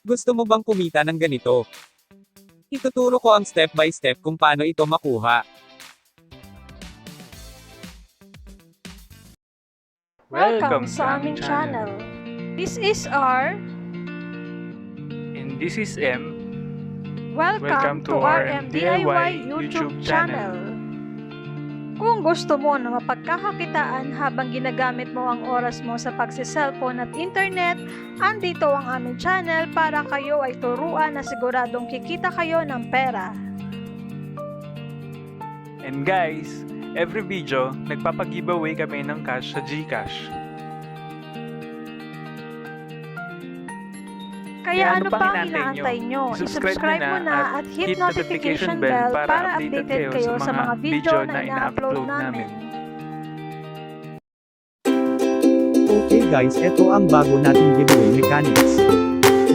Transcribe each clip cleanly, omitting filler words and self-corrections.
Gusto mo bang kumita ng ganito? Ituturo ko ang step by step kung paano ito makuha. Welcome sa aming channel. This is R. And this is M. Welcome to RMDIY YouTube channel. Kung gusto mo na mapagkakakitaan habang ginagamit mo ang oras mo sa pagsi-cellphone at internet, andito ang aming channel para kayo ay turuan na siguradong kikita kayo ng pera. And guys, every video, nagpapag-giveaway kami ng cash sa Gcash. Kaya ano pang inaantay nyo? I-subscribe mo na at hit notification bell para updated kayo sa mga video na ina-upload namin. Okay guys, ito ang bago nating giveaway mechanics.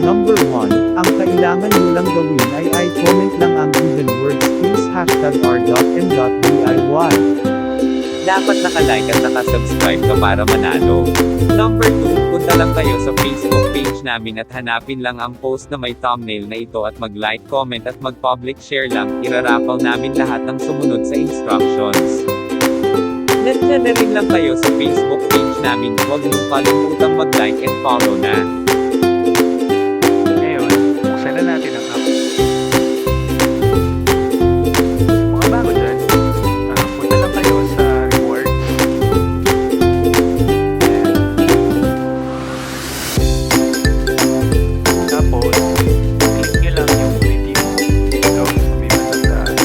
Number 1, ang kailangan nyo lang gawin ay comment lang ang even words please #r.m.diy. Dapat naka-like at naka-subscribe ka para manalo. Number 2, punta lang kayo sa Facebook page namin at hanapin lang ang post na may thumbnail na ito at mag-like, comment at mag-public share lang. Iraraffle namin lahat ng sumunod sa instructions. Nandiyan na rin lang kayo sa Facebook page namin. Huwag niyong kalimutang mag-like and follow na. Ngayon, buksan na natin ang app. Mga bago dyan, punta lang kayo sa rewards. Tapos, click nyo lang yung redeem dito sa may matandaan.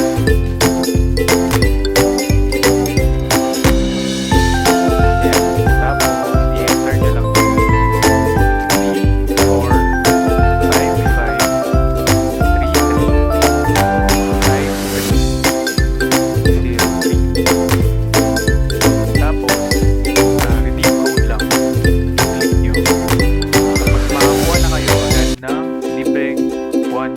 Tapos, i-enter nyo lang 3, 4, 5, 5, 3, 3, 5, 3, 0, 3. Tapos, redeem code lang. Click nyo. Tapos, makakuha na kayo agad ng libreng $1.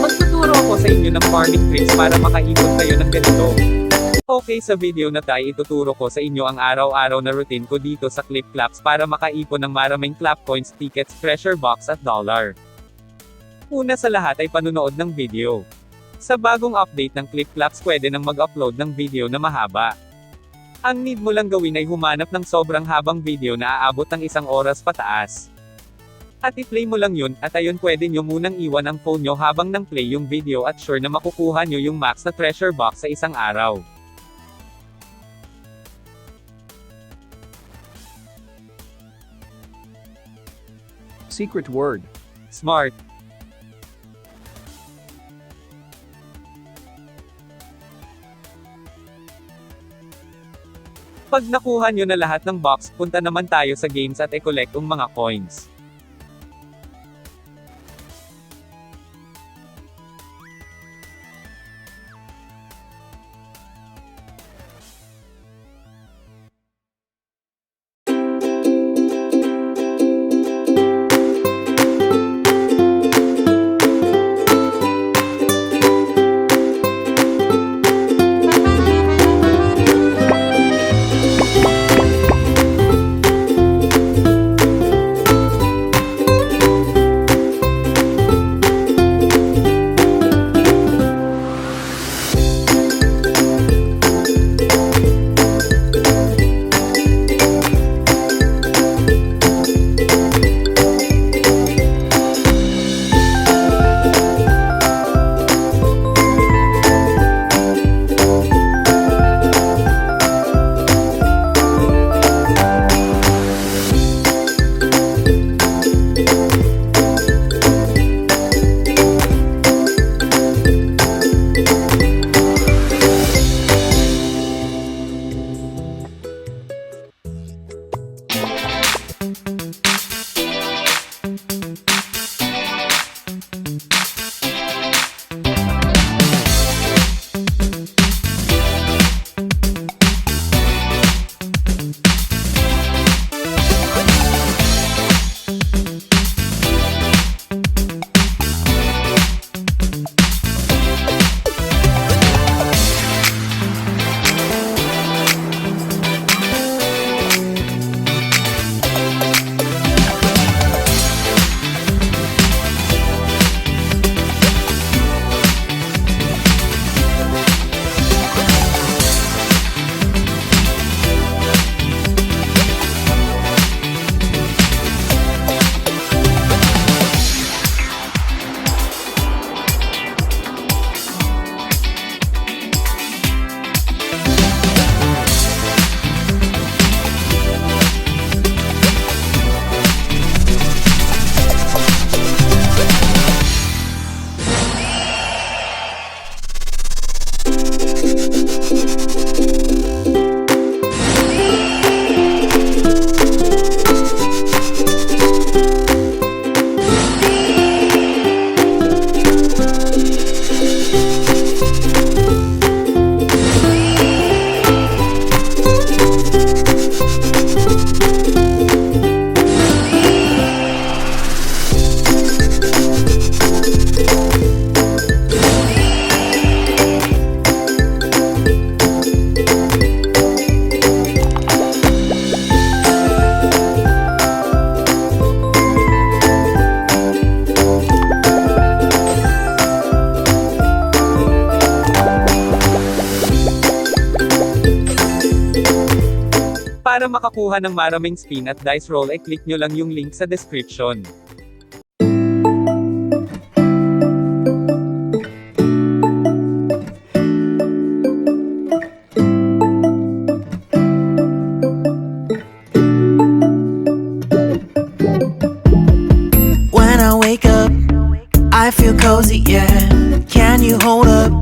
Magtuturo ako sa inyo ng farming tricks para makaipon kayo ng ganito. Okay, sa video na tayo ituturo ko sa inyo ang araw-araw na routine ko dito sa Clipclaps para makaipon ng maraming clap coins, tickets, treasure box at dollar. Una sa lahat ay panunood ng video. Sa bagong update ng Clipclaps pwede nang mag-upload ng video na mahaba. Ang need mo lang gawin ay humanap ng sobrang habang video na aabot ng 1 oras pataas. At i-play mo lang yun, at ayun pwede nyo munang iwan ang phone nyo habang nang play yung video at sure na makukuha nyo yung max na treasure box sa isang araw. Secret word. Smart. Pag nakuha nyo na lahat ng box, punta naman tayo sa games at i-collect ang mga coins. Para makakuha ng maraming spin at dice roll click nyo lang yung link sa description. When I wake up, I feel cozy, yeah. Can you hold up?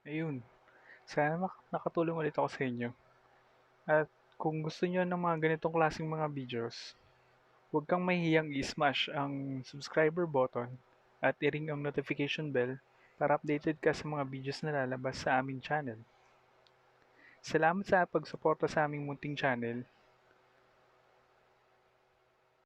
Ayun. Sana nakatulong ulit ako sa inyo. At kung gusto niyo ng mga ganitong klaseng mga videos, huwag kang mahihiyang i-smash ang subscriber button at i-ring ang notification bell para updated ka sa mga videos na lalabas sa aming channel. Salamat sa pagsuporta sa aming munting channel